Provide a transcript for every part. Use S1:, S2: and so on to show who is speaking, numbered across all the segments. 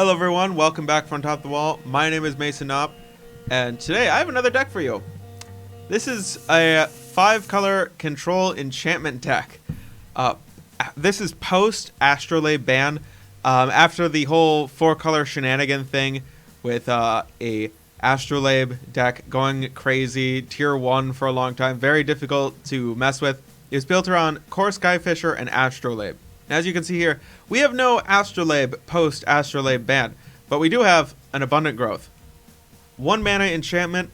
S1: Hello everyone, welcome back from Top of the Wall. My name is Mason Knopp, and today I have another deck for you. This is a 5-color control enchantment deck. This is post Astrolabe ban, after the whole 4-color shenanigan thing with a Astrolabe deck going crazy, tier 1 for a long time, very difficult to mess with. It was built around Core Skyfisher and Astrolabe. As you can see here, we have no Astrolabe post-Astrolabe ban, but we do have an Abundant Growth. 1 mana enchantment,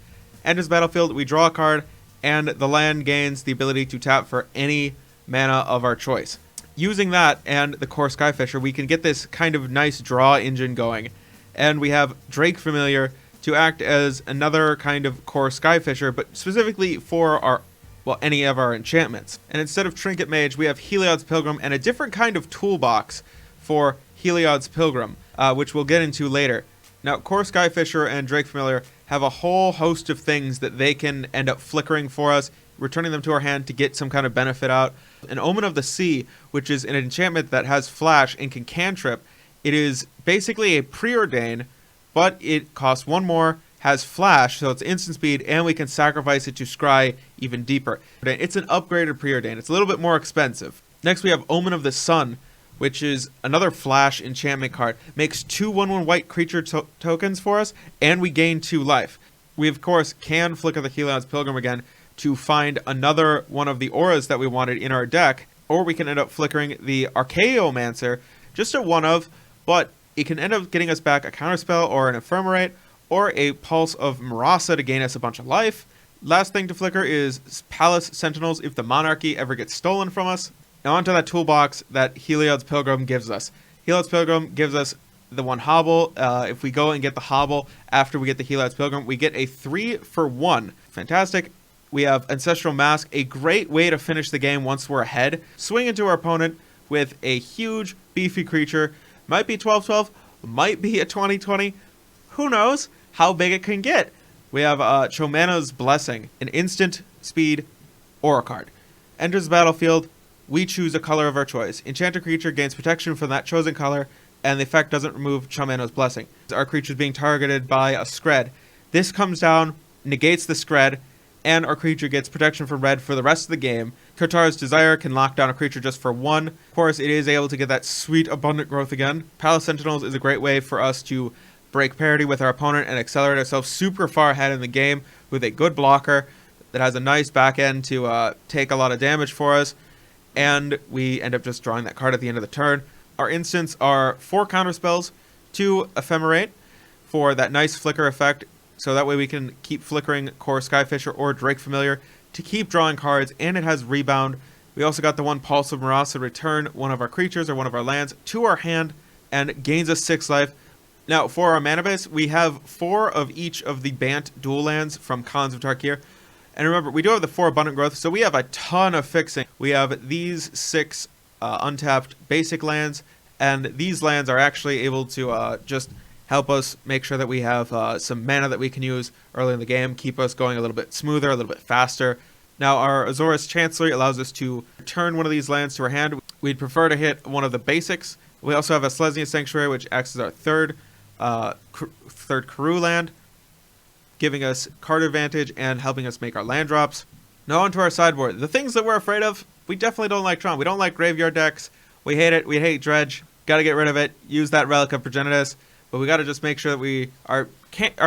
S1: enters battlefield, we draw a card, and the land gains the ability to tap for any mana of our choice. Using that and the Core Skyfisher, we can get this kind of nice draw engine going. And we have Drake Familiar to act as another kind of Core Skyfisher, but specifically for any of our enchantments. And instead of Trinket Mage, we have Heliod's Pilgrim and a different kind of toolbox for Heliod's Pilgrim, which we'll get into later. Now, Core Skyfisher and Drake Familiar have a whole host of things that they can end up flickering for us, returning them to our hand to get some kind of benefit out. An Omen of the Sea, which is an enchantment that has flash and can cantrip. It is basically a preordain, but it costs 1 more, has flash, so it's instant speed, and we can sacrifice it to scry even deeper. It's an upgraded preordain. It's a little bit more expensive. Next we have Omen of the Sun, which is another flash enchantment card. Makes 2 1/1 white creature tokens for us, and we gain 2 life. We of course can flicker the Heliod's Pilgrim again to find another one of the auras that we wanted in our deck, or we can end up flickering the Archaeomancer, just a 1-of, but it can end up getting us back a counterspell or an Ephemerate, or a Pulse of Marasa to gain us a bunch of life. Last thing to flicker is Palace Sentinels if the Monarchy ever gets stolen from us. Now onto that toolbox that Heliod's Pilgrim gives us. Heliod's Pilgrim gives us the 1 Hobble. If we go and get the Hobble after we get the Heliod's Pilgrim, we get a 3-for-1. Fantastic. We have Ancestral Mask, a great way to finish the game once we're ahead. Swing into our opponent with a huge, beefy creature. Might be 12-12, might be a 20-20. Who knows how big it can get? We have Chomana's Blessing, an instant speed aura card. Enters the battlefield, we choose a color of our choice. Enchanted creature gains protection from that chosen color, and the effect doesn't remove Chomana's Blessing. Our creature is being targeted by a Skred. This comes down, negates the Skred, and our creature gets protection from red for the rest of the game. Kotar's Desire can lock down a creature just for 1. Of course, it is able to get that sweet Abundant Growth again. Palace Sentinels is a great way for us to break parity with our opponent and accelerate ourselves super far ahead in the game with a good blocker that has a nice back end to take a lot of damage for us, and we end up just drawing that card at the end of the turn. Our instants are 4 counterspells, 2 Ephemerate for that nice flicker effect, so that way we can keep flickering Core Skyfisher or Drake Familiar to keep drawing cards, and it has Rebound. We also got the 1 Pulse of Marasa, return one of our creatures or one of our lands to our hand and gains us 6 life. Now, for our mana base, we have 4 of each of the Bant dual lands from Khans of Tarkir. And remember, we do have the 4 Abundant Growth, so we have a ton of fixing. We have these 6 untapped basic lands, and these lands are actually able to just help us make sure that we have some mana that we can use early in the game, keep us going a little bit smoother, a little bit faster. Now, our Azorius Chancellery allows us to return one of these lands to our hand. We'd prefer to hit one of the basics. We also have a Selesnya Sanctuary, which acts as our third Karoo land, giving us card advantage and helping us make our land drops. Now onto our sideboard. The things that we're afraid of, we definitely don't like Tron. We don't like graveyard decks. We hate it. We hate Dredge. Got to get rid of it. Use that Relic of Progenitus. But we got to just make sure that we are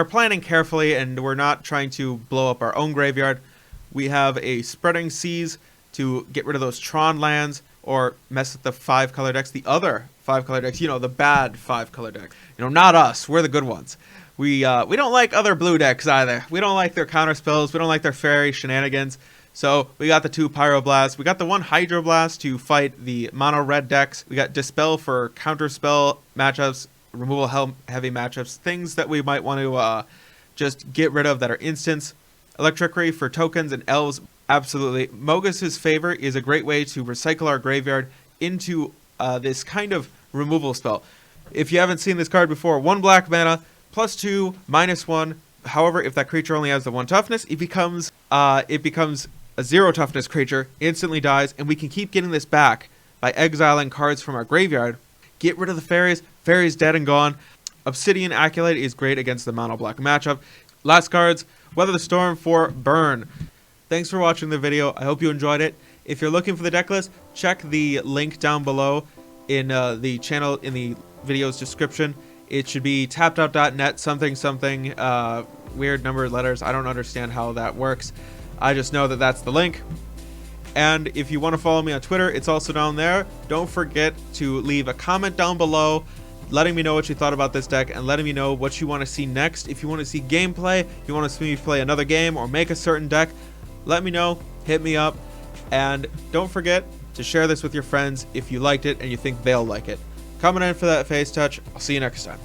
S1: planning carefully and we're not trying to blow up our own graveyard. We have a Spreading Seas to get rid of those Tron lands or mess with the 5-color decks, the other 5-color decks, the bad 5-color decks. Not us. We're the good ones. We don't like other blue decks either. We don't like their counter spells. We don't like their fairy shenanigans. So we got the 2 Pyroblasts. We got the 1 Hydroblast to fight the mono red decks. We got Dispel for counter spell matchups, removal heavy matchups, things that we might want to just get rid of that are instants. Electricity for tokens and elves. Absolutely. Mogus's Favor is a great way to recycle our graveyard into this kind of removal spell. If you haven't seen this card before, 1 black mana, +2, -1. However, if that creature only has the 1 toughness, it becomes a 0 toughness creature, instantly dies, and we can keep getting this back by exiling cards from our graveyard. Get rid of the fairies. Fairies dead and gone. Obsidian Acolyte is great against the mono black matchup. Last cards, Weather the Storm for Burn. Thanks for watching the video. I hope you enjoyed it. If you're looking for the deck list, check the link down below in the channel in the video's description. It should be tappedout.net something something weird number of letters. I don't understand how that works. I just know that that's the link. And if you want to follow me on Twitter, it's also down there. Don't forget to leave a comment down below letting me know what you thought about this deck and letting me know what you want to see next. If you want to see gameplay, if you want to see me play another game or make a certain deck, let me know, hit me up, and don't forget to share this with your friends if you liked it and you think they'll like it. Comment in for that face touch. I'll see you next time.